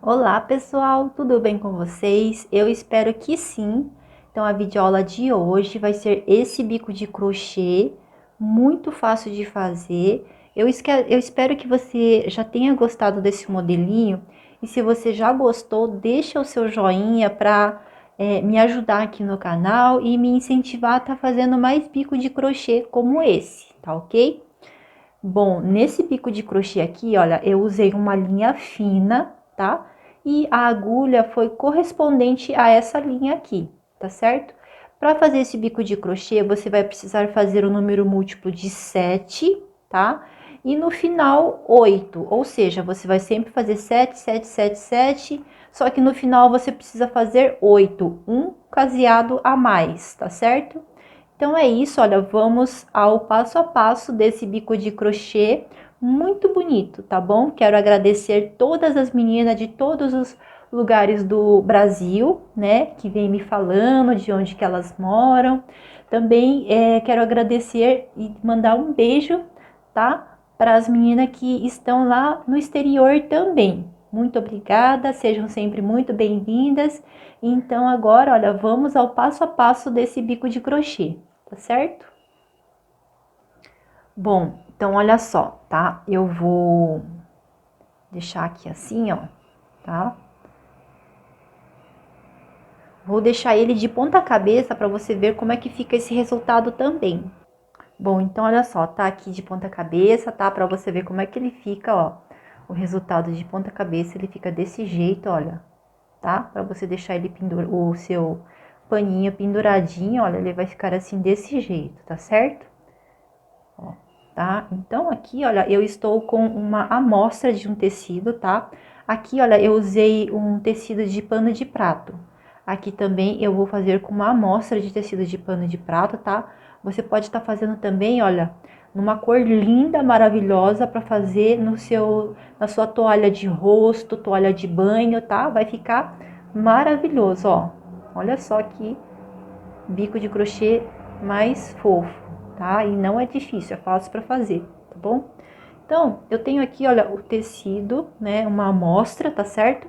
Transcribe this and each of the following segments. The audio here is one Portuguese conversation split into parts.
Olá pessoal, tudo bem com vocês? Eu espero que sim. Então a videoaula de hoje vai ser esse bico de crochê, muito fácil de fazer. Eu espero que você já tenha gostado desse modelinho e se você já gostou, deixa o seu joinha para me ajudar aqui no canal e me incentivar a estar fazendo mais bico de crochê como esse, tá ok? Bom, nesse bico de crochê aqui, olha, eu usei uma linha fina, tá? E a agulha foi correspondente a essa linha aqui, tá certo? Para fazer esse bico de crochê, você vai precisar fazer o número múltiplo de 7, tá? E no final, 8, ou seja, você vai sempre fazer 7, 7, 7, 7, só que no final você precisa fazer 8, um caseado a mais, tá certo? Então é isso, olha, vamos ao passo a passo desse bico de crochê muito bonito, tá bom? Quero agradecer todas as meninas de todos os lugares do Brasil, né, que vem me falando de onde que elas moram. Também quero agradecer e mandar um beijo, tá? Para as meninas que estão lá no exterior também. Muito obrigada, sejam sempre muito bem-vindas. Então agora, olha, vamos ao passo a passo desse bico de crochê, tá certo? Bom, então olha só, tá? Eu vou deixar aqui assim, ó, tá? Vou deixar ele de ponta cabeça para você ver como é que fica esse resultado também. Bom, então olha só, tá aqui de ponta cabeça, tá? Para você ver como é que ele fica, ó. O resultado de ponta cabeça, ele fica desse jeito, olha, tá? Para você deixar ele o seu paninho penduradinho, olha, ele vai ficar assim desse jeito, tá certo? Ó, tá? Então, aqui, olha, eu estou com uma amostra de um tecido, tá? Aqui, olha, eu usei um tecido de pano de prato. Aqui também eu vou fazer com uma amostra de tecido de pano de prato, tá? Você pode estar fazendo também, olha, numa cor linda, maravilhosa para fazer na sua toalha de rosto, toalha de banho, tá? Vai ficar maravilhoso, ó. Olha só que bico de crochê mais fofo, tá? E não é difícil, é fácil para fazer, tá bom? Então, eu tenho aqui, olha, o tecido, né, uma amostra, tá certo?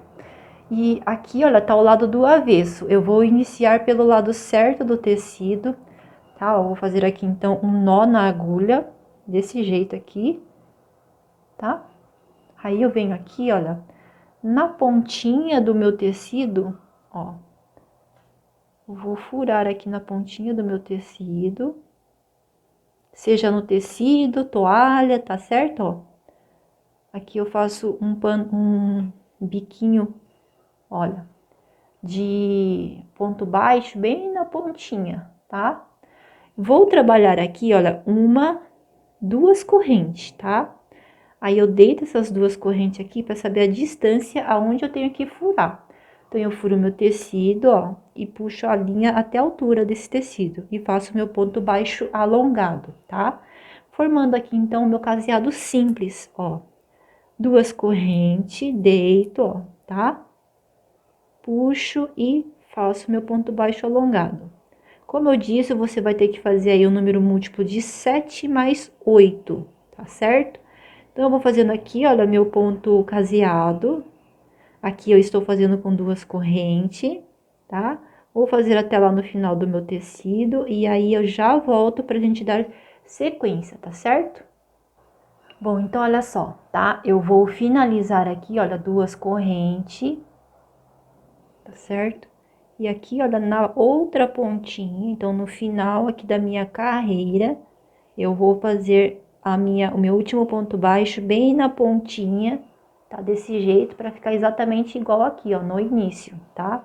E aqui, olha, tá o lado do avesso. Eu vou iniciar pelo lado certo do tecido, tá? Eu vou fazer aqui, então, um nó na agulha, desse jeito aqui, tá? Aí eu venho aqui, olha, na pontinha do meu tecido, ó, vou furar aqui na pontinha do meu tecido, seja no tecido, toalha, tá certo? Ó, aqui eu faço um biquinho, olha, de ponto baixo bem na pontinha, tá? Vou trabalhar aqui, olha, duas correntes, tá? Aí eu deito essas duas correntes aqui para saber a distância aonde eu tenho que furar. Então eu furo meu tecido, ó, e puxo a linha até a altura desse tecido e faço meu ponto baixo alongado, tá? Formando aqui então o meu caseado simples, ó. Duas correntes, deito, ó, tá? Puxo e faço meu ponto baixo alongado. Como eu disse, você vai ter que fazer aí o número múltiplo de 7 mais 8, tá certo? Então, eu vou fazendo aqui, olha, meu ponto caseado. Aqui eu estou fazendo com duas correntes, tá? Vou fazer até lá no final do meu tecido e aí eu já volto pra gente dar sequência, tá certo? Bom, então olha só, tá? Eu vou finalizar aqui, olha, duas correntes, tá certo? E aqui, olha, na outra pontinha, então no final aqui da minha carreira, eu vou fazer o meu último ponto baixo bem na pontinha, tá? Desse jeito, para ficar exatamente igual aqui, ó, no início, tá?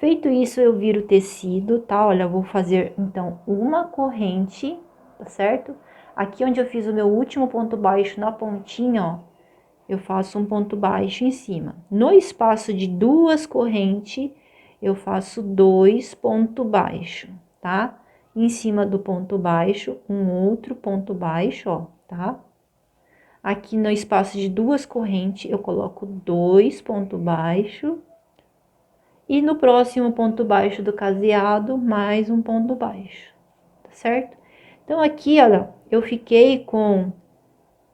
Feito isso, eu viro o tecido, tá? Olha, eu vou fazer, então, uma corrente, tá certo? Aqui onde eu fiz o meu último ponto baixo na pontinha, ó, eu faço um ponto baixo em cima. No espaço de duas correntes, eu faço dois pontos baixos, tá? Em cima do ponto baixo, um outro ponto baixo, ó, tá? Aqui no espaço de duas correntes, eu coloco dois pontos baixos. E no próximo ponto baixo do caseado, mais um ponto baixo, tá certo? Então, aqui, olha, eu fiquei com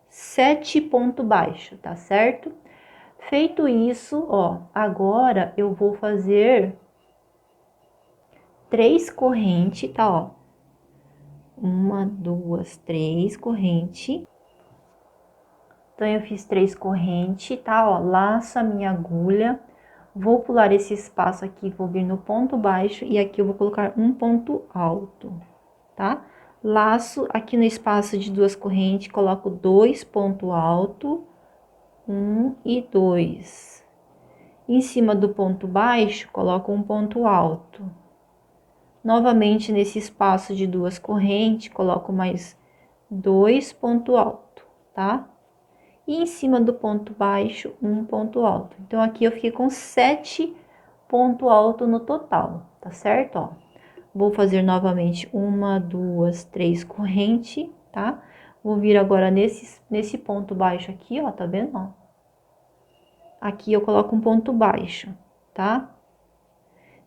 7 pontos baixos, tá certo? Feito isso, ó, agora eu vou fazer 3 correntes, tá, ó. 1, 2, 3 correntes. Então, eu fiz 3 correntes, tá, ó, laço a minha agulha, vou pular esse espaço aqui, vou vir no ponto baixo e aqui eu vou colocar um ponto alto, tá? Laço aqui no espaço de 2 correntes, coloco 2 pontos altos, 1 e 2. Em cima do ponto baixo, coloco um ponto alto. Novamente, nesse espaço de 2 correntes, coloco mais 2 pontos altos, tá? E em cima do ponto baixo, um ponto alto. Então, aqui eu fiquei com 7 pontos altos no total, tá certo? Ó, vou fazer novamente 1, 2, 3 correntes, tá? Vou vir agora nesse ponto baixo aqui, ó, tá vendo, ó? Aqui eu coloco um ponto baixo, tá?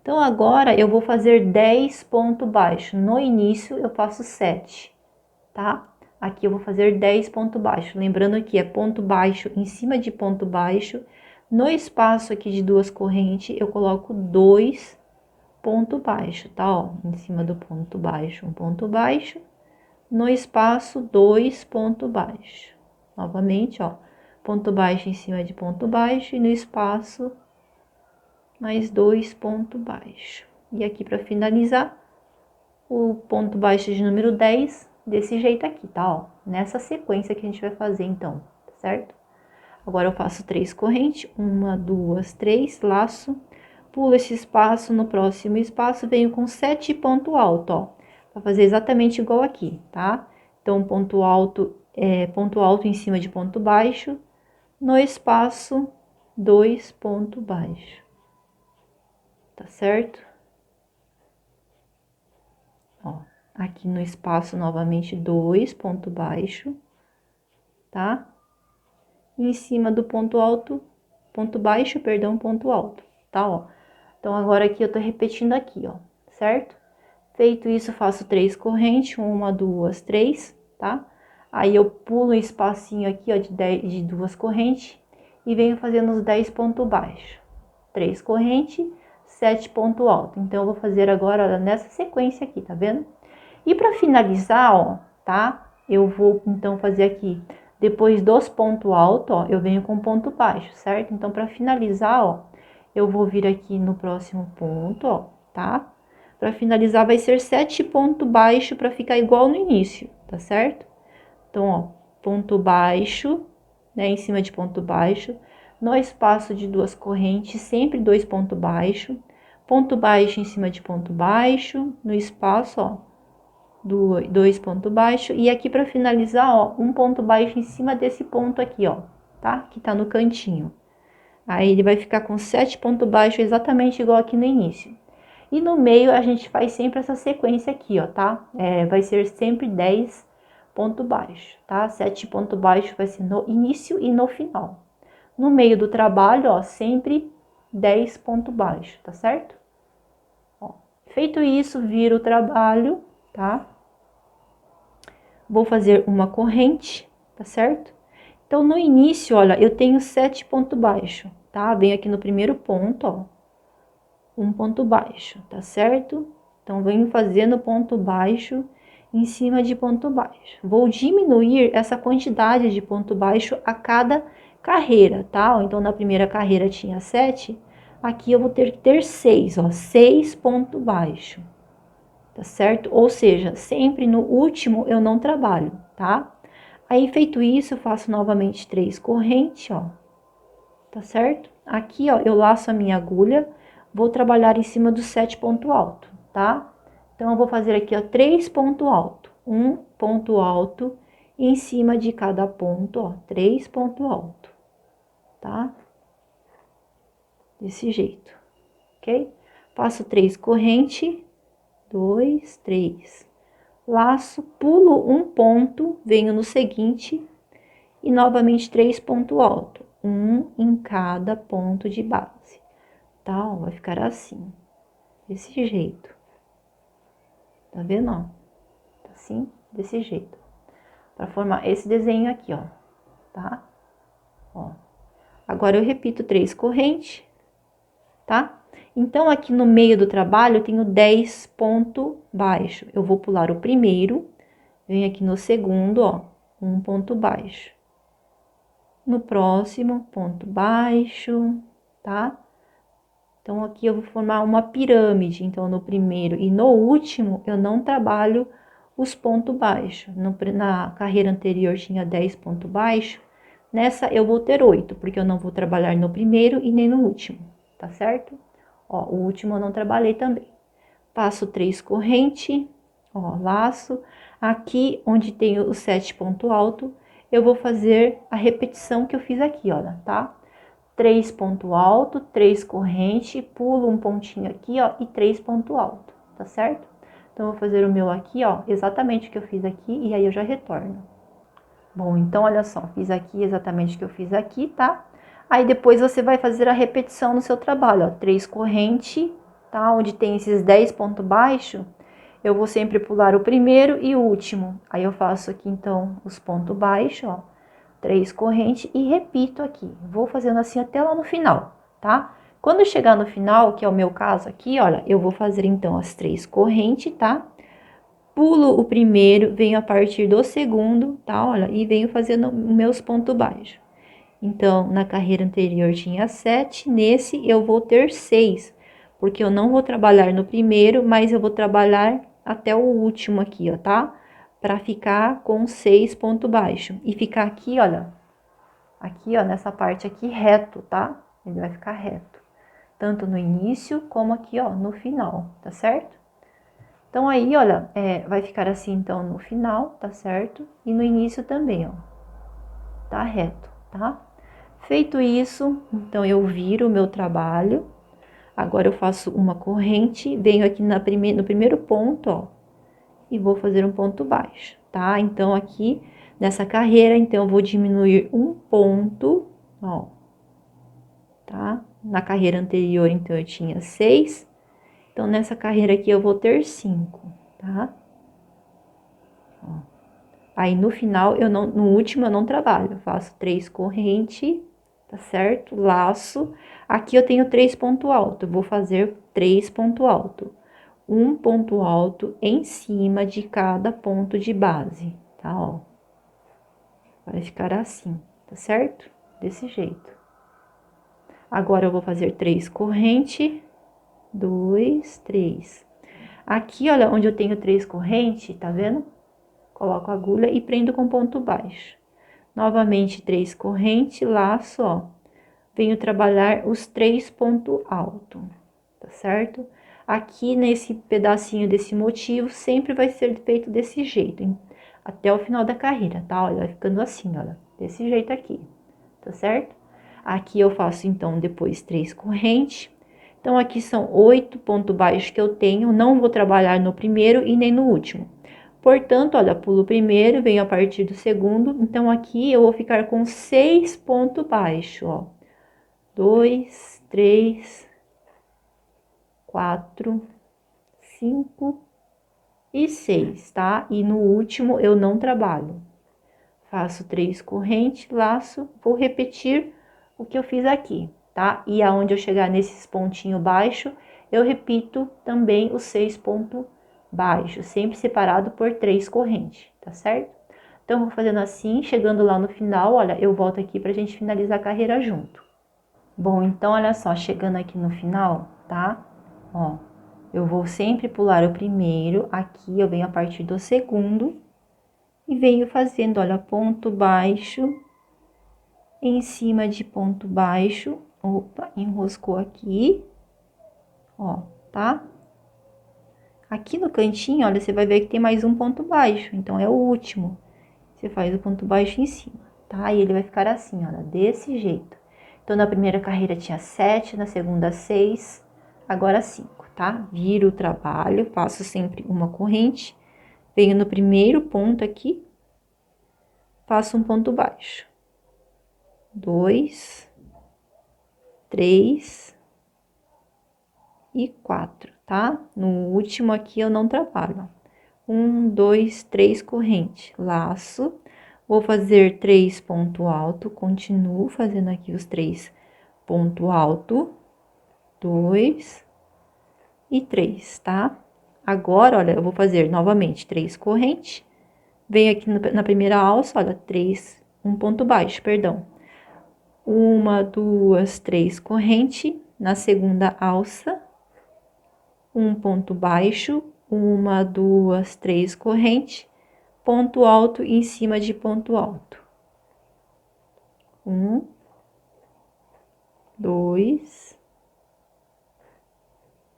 Então, agora eu vou fazer 10 pontos baixos. No início, eu faço 7, tá? Aqui eu vou fazer 10 pontos baixos. Lembrando que é ponto baixo em cima de ponto baixo. No espaço aqui de 2 correntes, eu coloco 2 pontos baixos, tá? Ó, em cima do ponto baixo, um ponto baixo. No espaço, 2 pontos baixos. Novamente, ó, ponto baixo em cima de ponto baixo e no espaço, mais 2 pontos baixos. E aqui, para finalizar, o ponto baixo de número 10, desse jeito aqui, tá? Ó, nessa sequência que a gente vai fazer, então, certo? Agora, eu faço 3 correntes, 1, 2, 3, laço, pulo esse espaço, no próximo espaço, venho com 7 pontos altos, ó, pra fazer exatamente igual aqui, tá? Então, ponto alto em cima de ponto baixo, no espaço, 2 pontos baixos. Tá certo? Ó, aqui no espaço, novamente, 2 pontos baixos, tá? E em cima do ponto alto, ponto baixo, perdão, ponto alto, tá, ó? Então, agora aqui eu tô repetindo aqui, ó, certo? Feito isso, faço 3 correntes, 1, 2, 3, tá? Aí, eu pulo um espacinho aqui, ó, de 2 correntes e venho fazendo os 10 pontos baixos. 3 correntes, 7 pontos altos. Então, eu vou fazer agora, ó, nessa sequência aqui, tá vendo? E para finalizar, ó, tá? Eu vou, então, fazer aqui, depois dos pontos altos, ó, eu venho com ponto baixo, certo? Então, para finalizar, ó, eu vou vir aqui no próximo ponto, ó, tá? Para finalizar, vai ser 7 pontos baixos para ficar igual no início, tá certo? Então, ó, ponto baixo, né, em cima de ponto baixo, no espaço de 2 correntes, sempre 2 pontos baixos, ponto baixo em cima de ponto baixo, no espaço, ó, 2 pontos baixos, e aqui para finalizar, ó, um ponto baixo em cima desse ponto aqui, ó, tá? Que tá no cantinho. Aí, ele vai ficar com 7 pontos baixos, exatamente igual aqui no início. E no meio, a gente faz sempre essa sequência aqui, ó, tá? Vai ser sempre 10 pontos baixos, tá? 7 pontos baixos vai ser no início e no final. No meio do trabalho, ó, sempre 10 pontos baixos, tá certo? Ó, feito isso, viro o trabalho, tá? Vou fazer uma corrente, tá certo? Então, no início, olha, eu tenho 7 pontos baixos, tá? Venho aqui no primeiro ponto, ó, um ponto baixo, tá certo? Então, venho fazendo ponto baixo em cima de ponto baixo. Vou diminuir essa quantidade de ponto baixo a cada carreira, tá? Então, na primeira carreira tinha 7, aqui eu vou ter que ter 6, ó, 6 ponto baixo, tá certo? Ou seja, sempre no último eu não trabalho, tá? Aí, feito isso, eu faço novamente 3 correntes, ó, tá certo? Aqui, ó, eu laço a minha agulha, vou trabalhar em cima do 7 ponto alto, tá? Então, eu vou fazer aqui, ó, 3 ponto alto, um ponto alto em cima de cada ponto, ó, 3 ponto alto, tá? Desse jeito, ok? Faço 3 correntes, 2, 3. Laço, pulo um ponto, venho no seguinte e novamente 3 pontos altos, um em cada ponto de base, tá? Ó, vai ficar assim, desse jeito, tá vendo, ó? Assim, desse jeito, para formar esse desenho aqui, ó, tá? Ó, Agora, eu repito 3 correntes, tá? Então, aqui no meio do trabalho, eu tenho 10 ponto baixo. Eu vou pular o primeiro, venho aqui no segundo, ó, um ponto baixo. No próximo, ponto baixo, tá? Então, aqui eu vou formar uma pirâmide. Então, no primeiro e no último, eu não trabalho os pontos baixos. Na carreira anterior tinha 10 pontos baixos. Nessa, eu vou ter 8, porque eu não vou trabalhar no primeiro e nem no último, tá certo? Ó, o último eu não trabalhei também. Passo 3 correntes, ó, laço. Aqui, onde tem os 7 pontos altos, eu vou fazer a repetição que eu fiz aqui, olha, tá? 3 ponto alto, 3 corrente, pulo um pontinho aqui, ó, e 3 ponto alto, tá certo? Então, eu vou fazer o meu aqui, ó, exatamente o que eu fiz aqui, e aí eu já retorno. Bom, então, olha só, fiz aqui exatamente o que eu fiz aqui, tá? Aí, depois você vai fazer a repetição no seu trabalho, ó, 3 corrente, tá? Onde tem esses 10 pontos baixos, eu vou sempre pular o primeiro e o último. Aí, eu faço aqui, então, os pontos baixos, ó. 3 correntes e repito aqui. Vou fazendo assim até lá no final, tá? Quando chegar no final, que é o meu caso aqui, olha, eu vou fazer então as 3 correntes, tá? Pulo o primeiro, venho a partir do segundo, tá? Olha, e venho fazendo meus pontos baixos. Então, na carreira anterior tinha 7, nesse eu vou ter 6, porque eu não vou trabalhar no primeiro, mas eu vou trabalhar até o último aqui, ó, tá? Pra ficar com 6 pontos baixos. E ficar aqui, olha, aqui, ó, nessa parte aqui reto, tá? Ele vai ficar reto. Tanto no início, como aqui, ó, no final, tá certo? Então, aí, olha, vai ficar assim, então, no final, tá certo? E no início também, ó, tá reto, tá? Feito isso, então, eu viro o meu trabalho. Agora, eu faço uma corrente, venho aqui no primeiro ponto, ó, e vou fazer um ponto baixo, tá? Então, aqui, nessa carreira, então, eu vou diminuir um ponto, ó, tá? Na carreira anterior, então, eu tinha 6. Então, nessa carreira aqui, eu vou ter 5, tá? Ó. Aí, no final, no último, eu não trabalho. Eu faço 3 correntes, tá certo? Laço. Aqui, eu tenho 3 pontos altos. Eu vou fazer 3 pontos altos. Um ponto alto em cima de cada ponto de base, tá? Ó. Vai ficar assim, tá certo? Desse jeito. Agora, eu vou fazer 3 correntes. 2, 3. Aqui, olha, onde eu tenho 3 correntes, tá vendo? Coloco a agulha e prendo com ponto baixo. Novamente, 3 correntes, laço, ó. Venho trabalhar os 3 pontos altos, tá certo? Aqui, nesse pedacinho desse motivo, sempre vai ser feito desse jeito, hein? Até o final da carreira, tá? Olha, vai ficando assim, olha, desse jeito aqui, tá certo? Aqui eu faço, então, depois 3 correntes. Então, aqui são 8 pontos baixos que eu tenho, não vou trabalhar no primeiro e nem no último. Portanto, olha, pulo o primeiro, venho a partir do segundo, então aqui eu vou ficar com 6 pontos baixos, ó. 2, 3, 4, 5 e 6, tá? E no último eu não trabalho. Faço 3 correntes, laço, vou repetir o que eu fiz aqui, tá? E aonde eu chegar nesses pontinhos baixos, eu repito também os 6 pontos baixos, sempre separado por 3 correntes, tá certo? Então, vou fazendo assim, chegando lá no final, olha, eu volto aqui pra gente finalizar a carreira junto. Bom, então, olha só, chegando aqui no final, tá? Ó, eu vou sempre pular o primeiro, aqui eu venho a partir do segundo, e venho fazendo, olha, ponto baixo, em cima de ponto baixo, opa, enroscou aqui, ó, tá? Aqui no cantinho, olha, você vai ver que tem mais um ponto baixo, então é o último. Você faz o ponto baixo em cima, tá? E ele vai ficar assim, olha, desse jeito. Então, na primeira carreira tinha 7, na segunda 6, agora 5, tá? Viro o trabalho, faço sempre uma corrente, venho no primeiro ponto aqui, faço um ponto baixo. 2, 3 e 4, tá? No último aqui eu não trabalho. 1, 2, 3 corrente, laço, Vou fazer 3 ponto alto, continuo fazendo aqui os 3 ponto alto, 2 e 3, tá? Agora, olha, eu vou fazer novamente 3 corrente, venho aqui na primeira alça, olha, 3, um ponto baixo, perdão. Uma, duas, 3 corrente, na segunda alça, um ponto baixo, uma, duas, 3 corrente, ponto alto em cima de ponto alto. 1, 2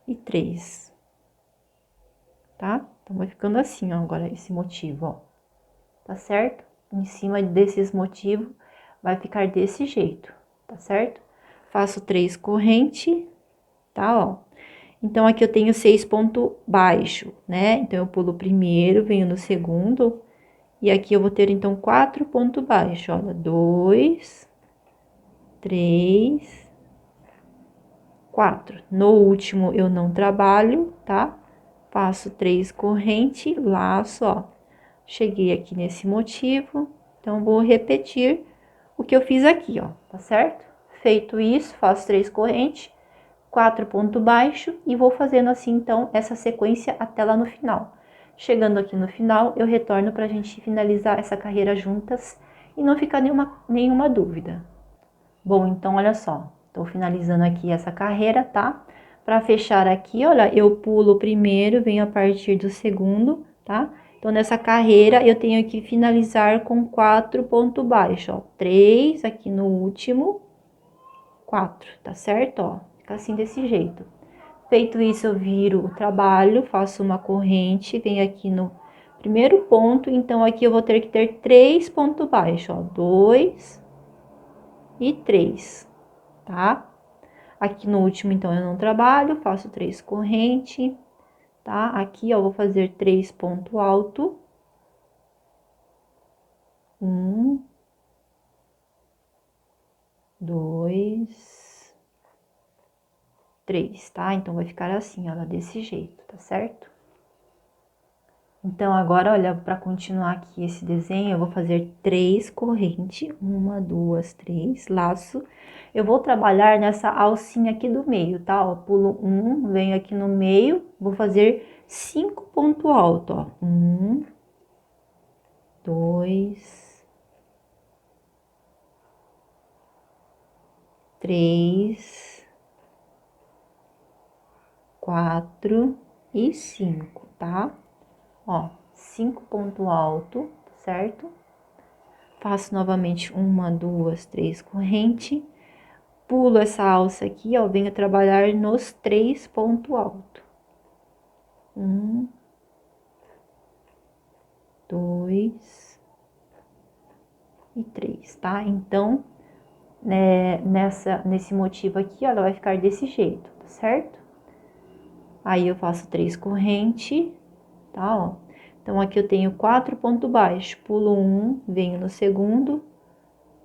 e 3, tá? Então, vai ficando assim, ó, agora esse motivo, ó, tá certo? Em cima desses motivos, vai ficar desse jeito, tá certo? Faço 3 corrente, tá, ó. Então, aqui eu tenho 6 ponto baixo, né? Então, eu pulo o primeiro, venho no segundo, e aqui eu vou ter, então, 4 pontos baixos, olha, 2, 3, 4. No último, eu não trabalho, tá? Faço 3 corrente, laço, ó. Cheguei aqui nesse motivo, então, vou repetir o que eu fiz aqui, ó, tá certo? Feito isso, faço 3 correntes, 4 ponto baixo e vou fazendo assim, então, essa sequência até lá no final. Chegando aqui no final, eu retorno pra gente finalizar essa carreira juntas e não ficar nenhuma dúvida. Bom, então, olha só, tô finalizando aqui essa carreira, tá? Pra fechar aqui, olha, eu pulo o primeiro, venho a partir do segundo, tá? Então, nessa carreira, eu tenho que finalizar com 4 pontos baixos, ó. 3 aqui no último, 4, tá certo? Ó, fica assim desse jeito. Feito isso, eu viro o trabalho, faço uma corrente, venho aqui no primeiro ponto, então aqui eu vou ter que ter 3 pontos baixos, ó. 2 e 3, tá? Aqui no último, então, eu não trabalho, faço 3 corrente, tá? Aqui, ó, vou fazer 3 ponto alto. 1, 2, 3, tá? Então, vai ficar assim, ó, desse jeito, tá certo? Então, agora, olha, para continuar aqui esse desenho, eu vou fazer 3 correntes, 1, 2, 3, laço. Eu vou trabalhar nessa alcinha aqui do meio, tá? Ó, pulo 1, venho aqui no meio, vou fazer 5 pontos altos, ó. 1, 2, 3, 4 e 5, tá? Ó, 5 pontos altos, certo? Faço novamente 1, 2, 3 corrente, pulo essa alça aqui, ó, venho trabalhar nos 3 pontos altos. 1, 2 e 3, tá? Então, né, nesse motivo aqui, ó, ela vai ficar desse jeito, tá certo? Aí, eu faço 3 corrente, tá, ó. Então, aqui eu tenho 4 pontos baixos, pulo 1, venho no segundo,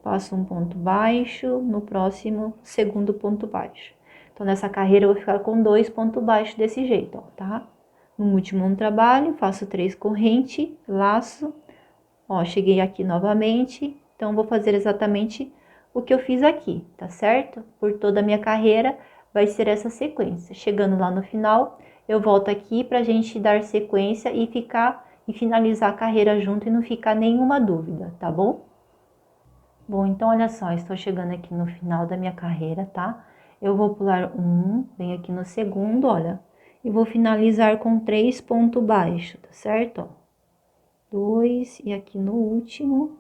faço um ponto baixo, no próximo, segundo ponto baixo. Então, nessa carreira, eu vou ficar com 2 pontos baixos desse jeito, ó, tá? No último, um trabalho, faço 3 corrente, laço, ó, cheguei aqui novamente, então, vou fazer exatamente o que eu fiz aqui, tá certo? Por toda a minha carreira, vai ser essa sequência. Chegando lá no final, eu volto aqui pra gente dar sequência e finalizar a carreira junto e não ficar nenhuma dúvida, tá bom? Bom, então, olha só, estou chegando aqui no final da minha carreira, tá? Eu vou pular 1, venho aqui no segundo, olha, e vou finalizar com 3 pontos baixos, tá certo? Ó, 2, e aqui no último,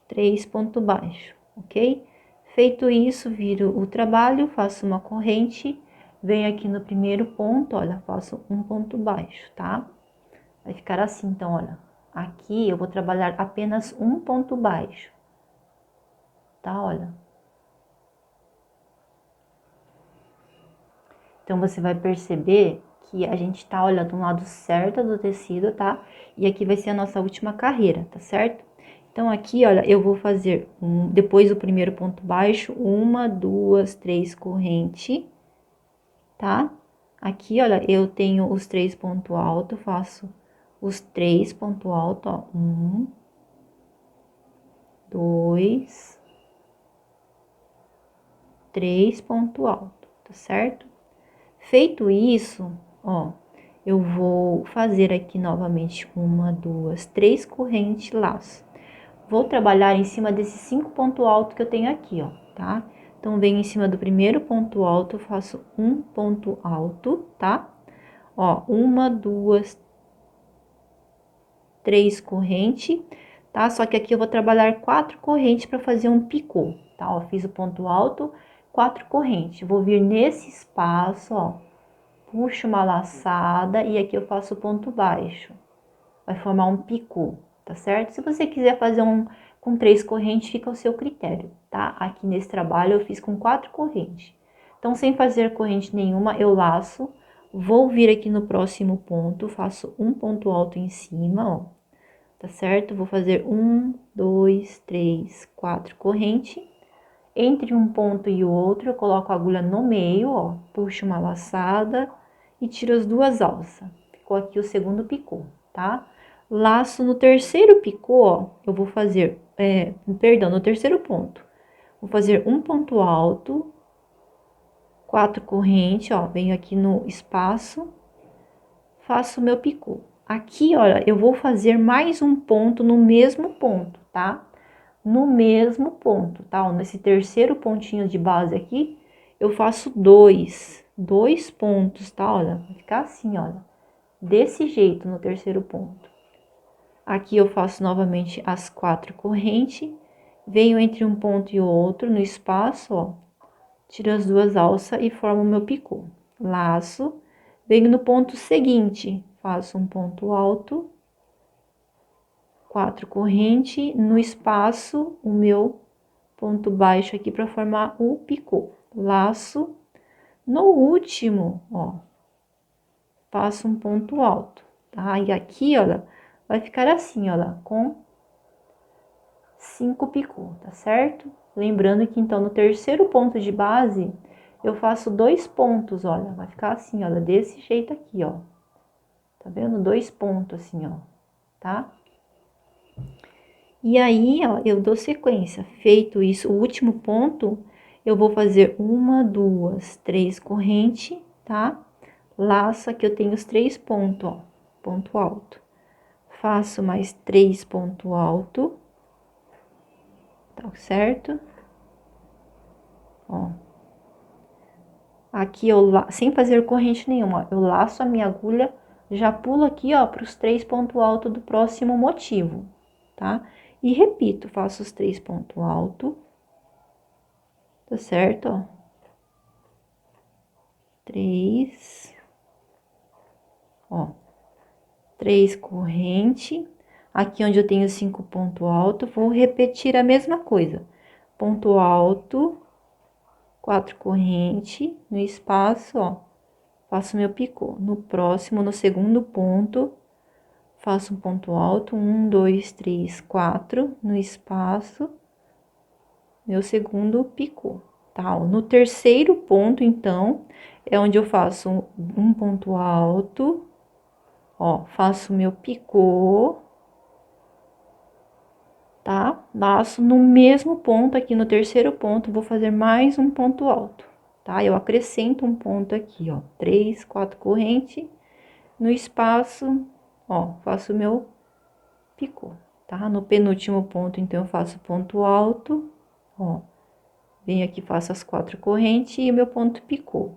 3 pontos baixos, ok? Feito isso, viro o trabalho, faço uma corrente, venho aqui no primeiro ponto, olha, faço um ponto baixo, tá? Vai ficar assim, então, olha, aqui eu vou trabalhar apenas um ponto baixo, tá? Olha. Então, você vai perceber que a gente tá olhando do lado certo do tecido, tá? E aqui vai ser a nossa última carreira, tá certo? Então, aqui, olha, eu vou fazer, depois do primeiro ponto baixo, 1, 2, 3 corrente, tá? Aqui, olha, eu tenho os 3 pontos altos, faço os 3 pontos altos, ó, 1, 2, 3 ponto alto, tá certo? Feito isso, ó, eu vou fazer aqui novamente 1, 2, 3 correntes laço. Vou trabalhar em cima desses 5 pontos altos que eu tenho aqui, ó, tá? Então, venho em cima do primeiro ponto alto, faço um ponto alto, tá? Ó, 1, 2, 3 correntes, tá? Só que aqui eu vou trabalhar 4 correntes para fazer um picô, tá? Ó, fiz o ponto alto, 4 correntes. Vou vir nesse espaço, ó, puxo uma laçada e aqui eu faço o ponto baixo. Vai formar um picô, tá certo? Se você quiser fazer um com 3 correntes, fica ao seu critério, tá? Aqui nesse trabalho eu fiz com 4 correntes. Então, sem fazer corrente nenhuma, eu laço, vou vir aqui no próximo ponto, faço um ponto alto em cima, ó, tá certo? Vou fazer 1, 2, 3, 4 correntes. Entre um ponto e o outro, eu coloco a agulha no meio, ó, puxo uma laçada e tiro as duas alças. Ficou aqui o segundo picô, tá? Laço no terceiro picô, ó, eu vou fazer, no terceiro ponto. Vou fazer um ponto alto, 4 correntes, ó, venho aqui no espaço, faço o meu picô. Aqui, olha, eu vou fazer mais um ponto no mesmo ponto, tá? No mesmo ponto, tá? Ó, nesse terceiro pontinho de base aqui, eu faço dois pontos, tá? Olha, vai ficar assim, olha, desse jeito no terceiro ponto. Aqui eu faço novamente as 4 correntes, venho entre um ponto e outro no espaço, ó, tiro as duas alças e formo o meu picô. Laço, venho no ponto seguinte, faço um ponto alto, 4 correntes, no espaço, o meu ponto baixo aqui para formar o picô. Laço, no último, ó, faço um ponto alto, tá? E aqui, olha, vai ficar assim, olha, com 5 picô, tá certo? Lembrando que, então, no terceiro ponto de base, eu faço 2 pontos, olha, vai ficar assim, olha, desse jeito aqui, ó. Tá vendo? 2 pontos assim, ó, tá? E aí, ó, eu dou sequência. Feito isso, o último ponto, eu vou fazer 1, 2, 3 correntes, tá? Laço, aqui eu tenho os 3 pontos, ó, ponto alto. Faço mais 3 ponto alto, tá certo? Ó. Aqui eu, sem fazer corrente nenhuma, eu laço a minha agulha, já pulo aqui, ó, para os 3 pontos altos do próximo motivo, tá? E repito, faço os 3 pontos altos, tá certo, ó? 3, ó, 3 corrente. Aqui onde eu tenho 5 pontos altos, vou repetir a mesma coisa. Ponto alto, 4 corrente, no espaço, ó, faço meu picô. No próximo, no segundo ponto, faço um ponto alto, 1, 2, 3, 4, no espaço, meu segundo picô, tá? Ó, no terceiro ponto, então, é onde eu faço um ponto alto, ó, faço meu picô, tá? Laço no mesmo ponto aqui, no terceiro ponto, vou fazer mais um ponto alto, tá? Eu acrescento um ponto aqui, ó, 3, 4 correntes, no espaço, ó, faço meu picô, tá? No penúltimo ponto, então, eu faço ponto alto, ó, venho aqui, faço as 4 correntes e o meu ponto picô.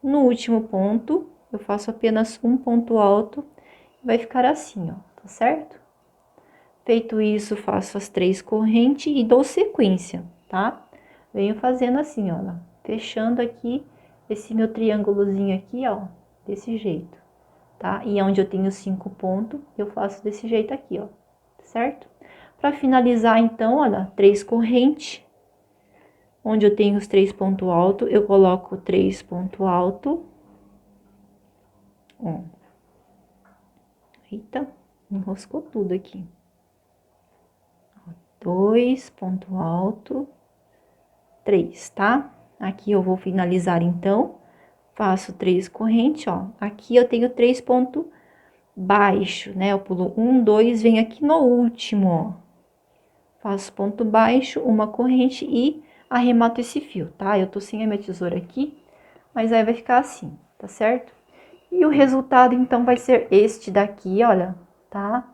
No último ponto, eu faço apenas um ponto alto, vai ficar assim, ó, tá certo? Feito isso, faço as 3 correntes e dou sequência, tá? Venho fazendo assim, ó, fechando aqui esse meu triângulozinho aqui, ó, desse jeito, tá? E onde eu tenho 5 pontos, eu faço desse jeito aqui, ó, certo? Para finalizar, então, olha, 3 correntes, onde eu tenho os 3 pontos altos, eu coloco 3 pontos altos, ó. Eita, enroscou tudo aqui. 2 ponto alto, 3, tá? Aqui eu vou finalizar, então, faço 3 correntes, ó. Aqui eu tenho 3 pontos baixo, né? Eu pulo 1, 2, venho aqui no último, ó. faço ponto baixo, uma corrente e arremato esse fio, tá? Eu tô sem a minha tesoura aqui, mas aí vai ficar assim, tá certo? E o resultado, então, vai ser este daqui, olha, tá?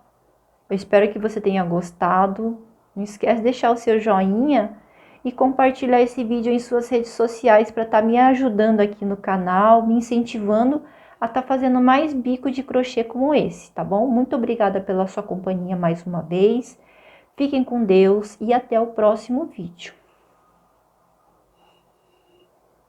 Eu espero que você tenha gostado. Não esquece de deixar o seu joinha e compartilhar esse vídeo em suas redes sociais para estar me ajudando aqui no canal, me incentivando a estar fazendo mais bico de crochê como esse, tá bom? Muito obrigada pela sua companhia mais uma vez. Fiquem com Deus e até o próximo vídeo.